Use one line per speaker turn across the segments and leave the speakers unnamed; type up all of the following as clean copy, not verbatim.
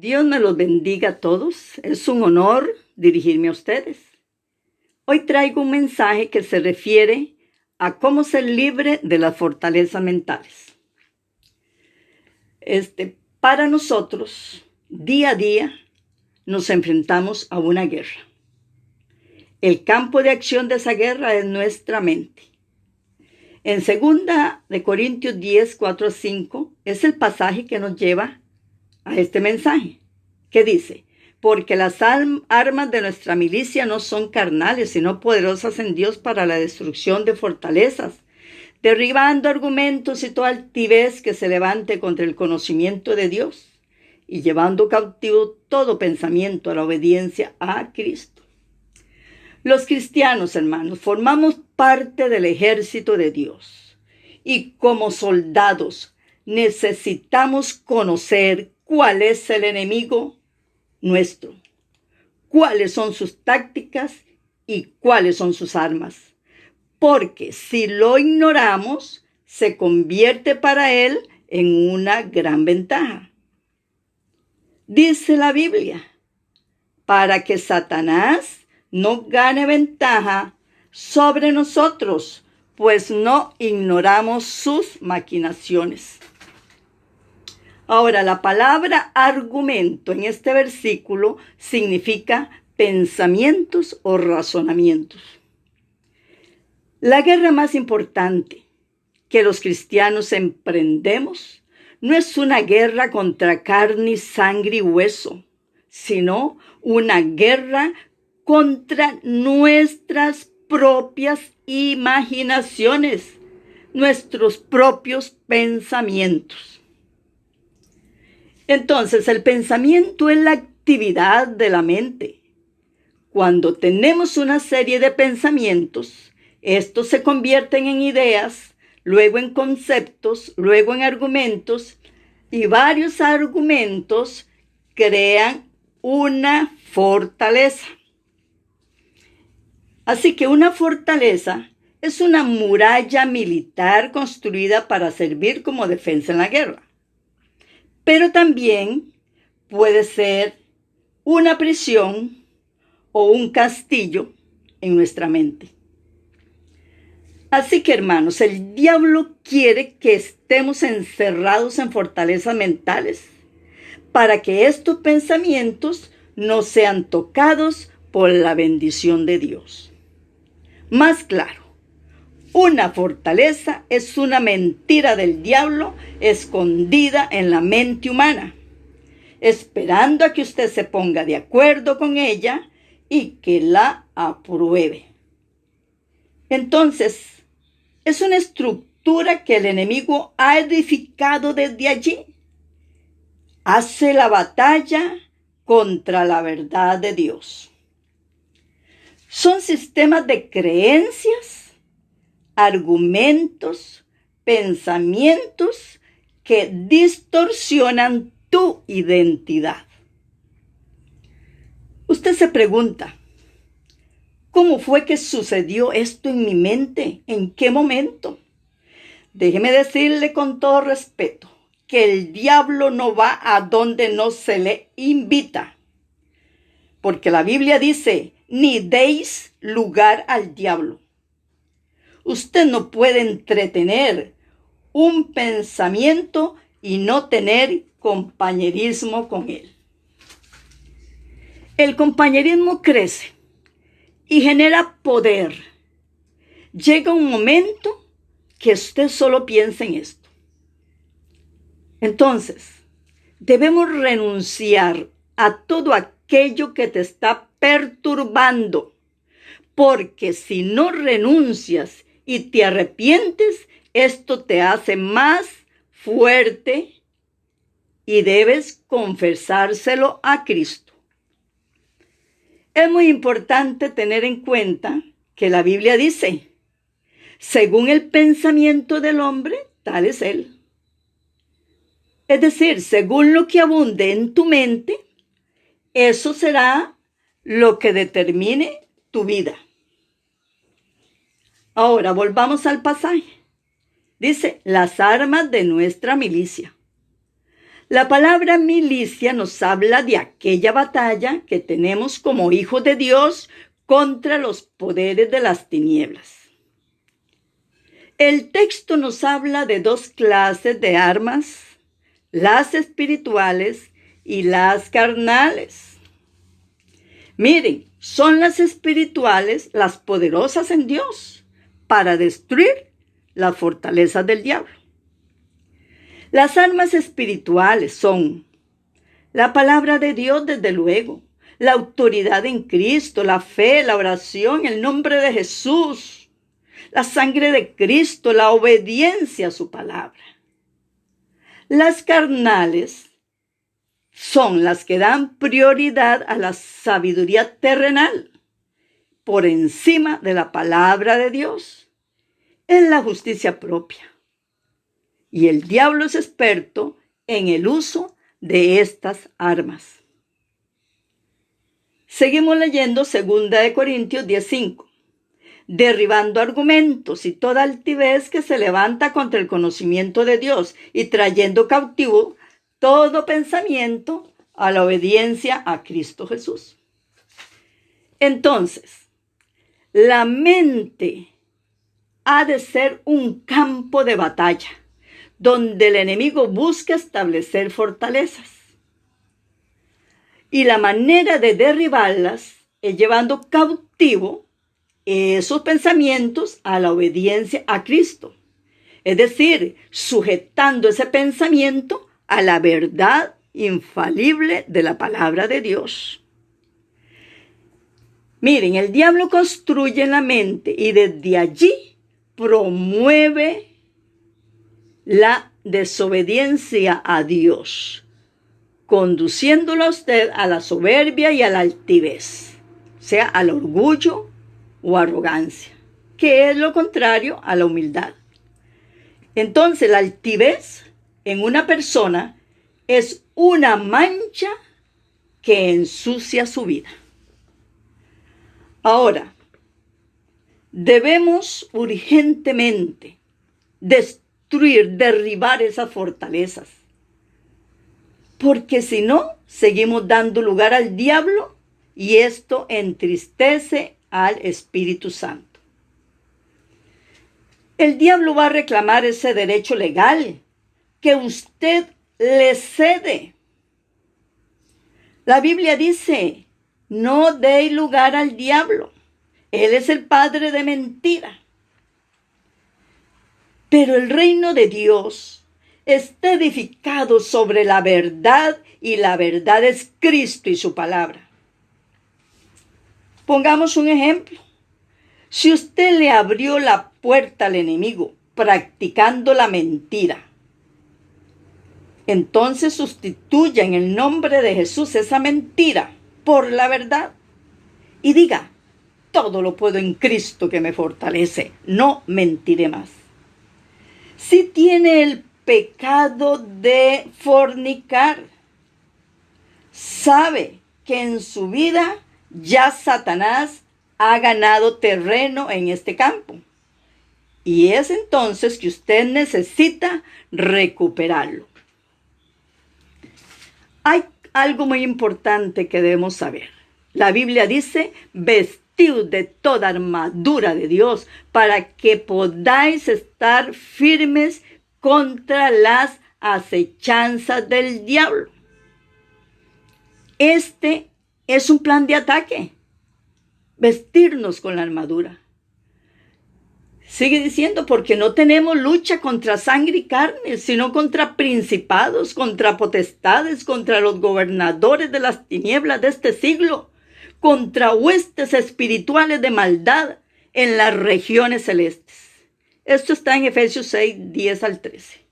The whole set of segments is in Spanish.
Dios me los bendiga a todos. Es un honor dirigirme a ustedes. Hoy traigo un mensaje que se refiere a cómo ser libre de las fortalezas mentales. Para nosotros, día a día, nos enfrentamos a una guerra. El campo de acción de esa guerra es nuestra mente. En 2 Corintios 10, 4-5, es el pasaje que nos lleva a este mensaje, que dice: porque las armas de nuestra milicia no son carnales, sino poderosas en Dios para la destrucción de fortalezas, derribando argumentos y toda altivez que se levante contra el conocimiento de Dios, y llevando cautivo todo pensamiento a la obediencia a Cristo. Los cristianos, hermanos, formamos parte del ejército de Dios, y como soldados necesitamos conocer cuál es el enemigo nuestro, cuáles son sus tácticas y cuáles son sus armas. Porque si lo ignoramos, se convierte para él en una gran ventaja. Dice la Biblia, para que Satanás no gane ventaja sobre nosotros, pues no ignoramos sus maquinaciones. Ahora, la palabra argumento en este versículo significa pensamientos o razonamientos. La guerra más importante que los cristianos emprendemos no es una guerra contra carne, sangre y hueso, sino una guerra contra nuestras propias imaginaciones, nuestros propios pensamientos. Entonces, el pensamiento es la actividad de la mente. Cuando tenemos una serie de pensamientos, estos se convierten en ideas, luego en conceptos, luego en argumentos, y varios argumentos crean una fortaleza. Así que una fortaleza es una muralla militar construida para servir como defensa en la guerra. Pero también puede ser una prisión o un castillo en nuestra mente. Así que, hermanos, el diablo quiere que estemos encerrados en fortalezas mentales para que estos pensamientos no sean tocados por la bendición de Dios. Más claro, una fortaleza es una mentira del diablo escondida en la mente humana, esperando a que usted se ponga de acuerdo con ella y que la apruebe. Entonces, es una estructura que el enemigo ha edificado desde allí. Hace la batalla contra la verdad de Dios. Son sistemas de creencias, argumentos, pensamientos que distorsionan tu identidad. Usted se pregunta, ¿cómo fue que sucedió esto en mi mente? ¿En qué momento? Déjeme decirle con todo respeto que el diablo no va a donde no se le invita. Porque la Biblia dice, ni deis lugar al diablo. Usted no puede entretener un pensamiento y no tener compañerismo con él. El compañerismo crece y genera poder. Llega un momento que usted solo piensa en esto. Entonces, debemos renunciar a todo aquello que te está perturbando, porque si no renuncias y te arrepientes, esto te hace más fuerte y debes confesárselo a Cristo. Es muy importante tener en cuenta que la Biblia dice, según el pensamiento del hombre, tal es él. Es decir, según lo que abunde en tu mente, eso será lo que determine tu vida. Ahora, volvamos al pasaje. Dice, las armas de nuestra milicia. La palabra milicia nos habla de aquella batalla que tenemos como hijos de Dios contra los poderes de las tinieblas. El texto nos habla de dos clases de armas, las espirituales y las carnales. Miren, son las espirituales las poderosas en Dios para destruir las fortalezas del diablo. Las armas espirituales son la palabra de Dios, desde luego, la autoridad en Cristo, la fe, la oración, el nombre de Jesús, la sangre de Cristo, la obediencia a su palabra. Las carnales son las que dan prioridad a la sabiduría terrenal por encima de la palabra de Dios. Es la justicia propia. Y el diablo es experto en el uso de estas armas. Seguimos leyendo 2 Corintios 10:5. Derribando argumentos y toda altivez que se levanta contra el conocimiento de Dios y trayendo cautivo todo pensamiento a la obediencia a Cristo Jesús. Entonces, la mente ha de ser un campo de batalla donde el enemigo busca establecer fortalezas. Y la manera de derribarlas es llevando cautivo esos pensamientos a la obediencia a Cristo. Es decir, sujetando ese pensamiento a la verdad infalible de la palabra de Dios. Miren, el diablo construye en la mente y desde allí promueve la desobediencia a Dios, conduciéndolo a usted a la soberbia y a la altivez, sea al orgullo o arrogancia, que es lo contrario a la humildad. Entonces, la altivez en una persona es una mancha que ensucia su vida. Ahora, debemos urgentemente derribar esas fortalezas, porque si no, seguimos dando lugar al diablo y esto entristece al Espíritu Santo. El diablo va a reclamar ese derecho legal que usted le cede. La Biblia dice, no deis lugar al diablo. Él es el padre de mentira. Pero el reino de Dios está edificado sobre la verdad y la verdad es Cristo y su palabra. Pongamos un ejemplo. Si usted le abrió la puerta al enemigo practicando la mentira, entonces sustituya en el nombre de Jesús esa mentira por la verdad y diga, todo lo puedo en Cristo que me fortalece, no mentiré más. Si tiene el pecado de fornicar, sabe que en su vida ya Satanás ha ganado terreno en este campo. Y es entonces que usted necesita recuperarlo. Hay algo muy importante que debemos saber. La Biblia dice, vestidos de toda armadura de Dios para que podáis estar firmes contra las acechanzas del diablo. Este es un plan de ataque. Vestirnos con la armadura. Sigue diciendo, porque no tenemos lucha contra sangre y carne, sino contra principados, contra potestades, contra los gobernadores de las tinieblas de este siglo, contra huestes espirituales de maldad en las regiones celestes. Esto está en Efesios 6, 10 al 13.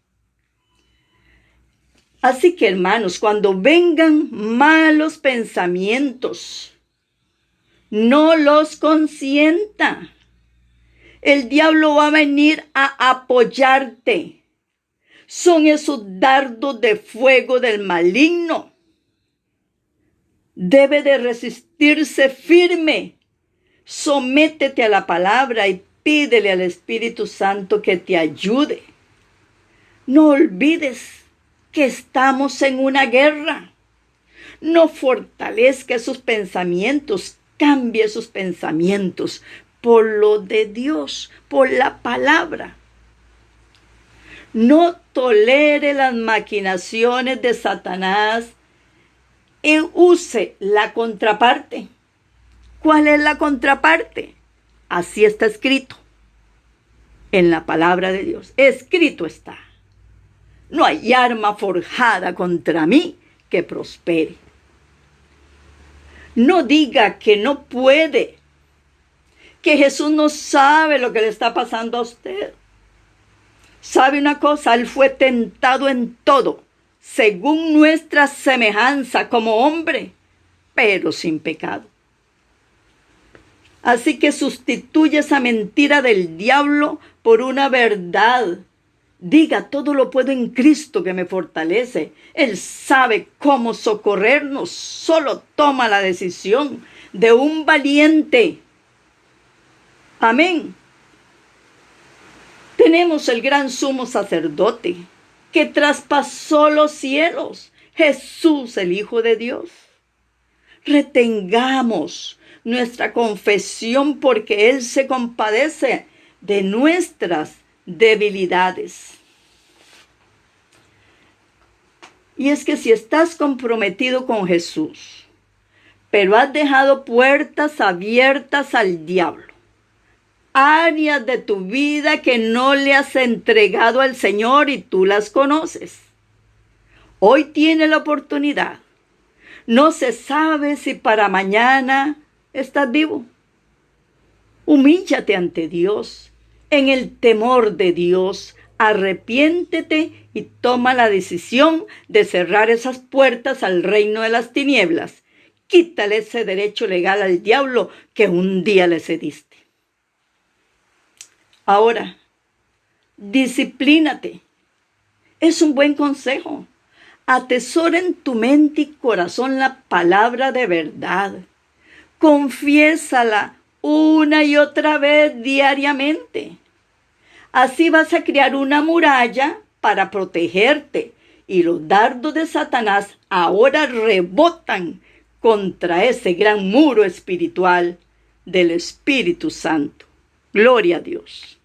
Así que, hermanos, cuando vengan malos pensamientos, no los consienta. El diablo va a venir a apoyarte. Son esos dardos de fuego del maligno. Debe de resistirse firme. Sométete a la palabra y pídele al Espíritu Santo que te ayude. No olvides que estamos en una guerra. No fortalezca sus pensamientos, cambie sus pensamientos por lo de Dios, por la palabra. No tolere las maquinaciones de Satanás y use la contraparte. ¿Cuál es la contraparte? Así está escrito en la palabra de Dios. Escrito está: no hay arma forjada contra mí que prospere. No diga que no puede, que Jesús no sabe lo que le está pasando a usted. ¿Sabe una cosa? Él fue tentado en todo, según nuestra semejanza como hombre, pero sin pecado. Así que sustituye esa mentira del diablo por una verdad. Diga: todo lo puedo en Cristo que me fortalece. Él sabe cómo socorrernos. Solo toma la decisión de un valiente. Amén. Tenemos el gran sumo sacerdote que traspasó los cielos, Jesús, el Hijo de Dios. Retengamos nuestra confesión porque Él se compadece de nuestras debilidades. Y es que si estás comprometido con Jesús, pero has dejado puertas abiertas al diablo, áreas de tu vida que no le has entregado al Señor y tú las conoces, hoy tienes la oportunidad. No se sabe si para mañana estás vivo. Humíllate ante Dios, en el temor de Dios. Arrepiéntete y toma la decisión de cerrar esas puertas al reino de las tinieblas. Quítale ese derecho legal al diablo que un día le cediste. Ahora, disciplínate. Es un buen consejo. Atesora en tu mente y corazón la palabra de verdad. Confiésala una y otra vez diariamente. Así vas a crear una muralla para protegerte y los dardos de Satanás ahora rebotan contra ese gran muro espiritual del Espíritu Santo. Gloria a Dios.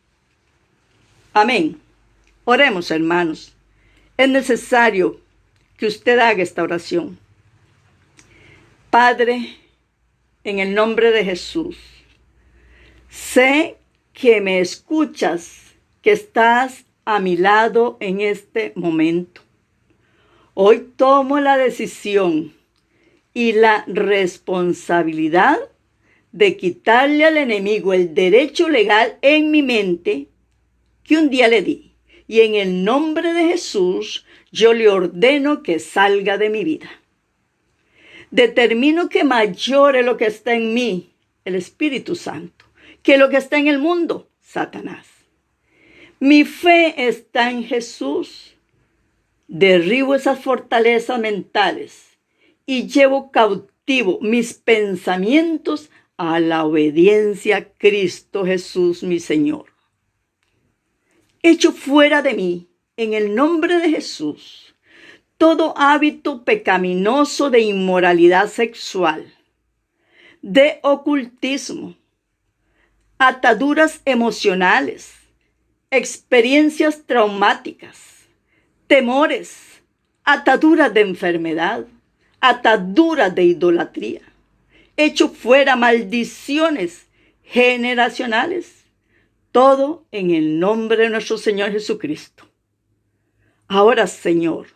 Amén. Oremos, hermanos. Es necesario que usted haga esta oración. Padre, en el nombre de Jesús, sé que me escuchas, que estás a mi lado en este momento. Hoy tomo la decisión y la responsabilidad de quitarle al enemigo el derecho legal en mi mente que un día le di. Y en el nombre de Jesús, yo le ordeno que salga de mi vida. Determino que mayor es lo que está en mí, el Espíritu Santo, que lo que está en el mundo, Satanás. Mi fe está en Jesús. Derribo esas fortalezas mentales y llevo cautivo mis pensamientos a la obediencia a Cristo Jesús, mi Señor. Echo fuera de mí, en el nombre de Jesús, todo hábito pecaminoso de inmoralidad sexual, de ocultismo, ataduras emocionales, experiencias traumáticas, temores, ataduras de enfermedad, ataduras de idolatría. Echo fuera maldiciones generacionales. Todo en el nombre de nuestro Señor Jesucristo. Ahora, Señor,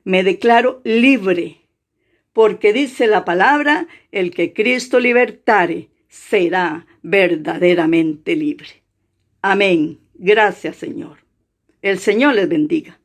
me declaro libre, porque dice la palabra: el que Cristo libertare será verdaderamente libre. Amén. Gracias, Señor. El Señor les bendiga.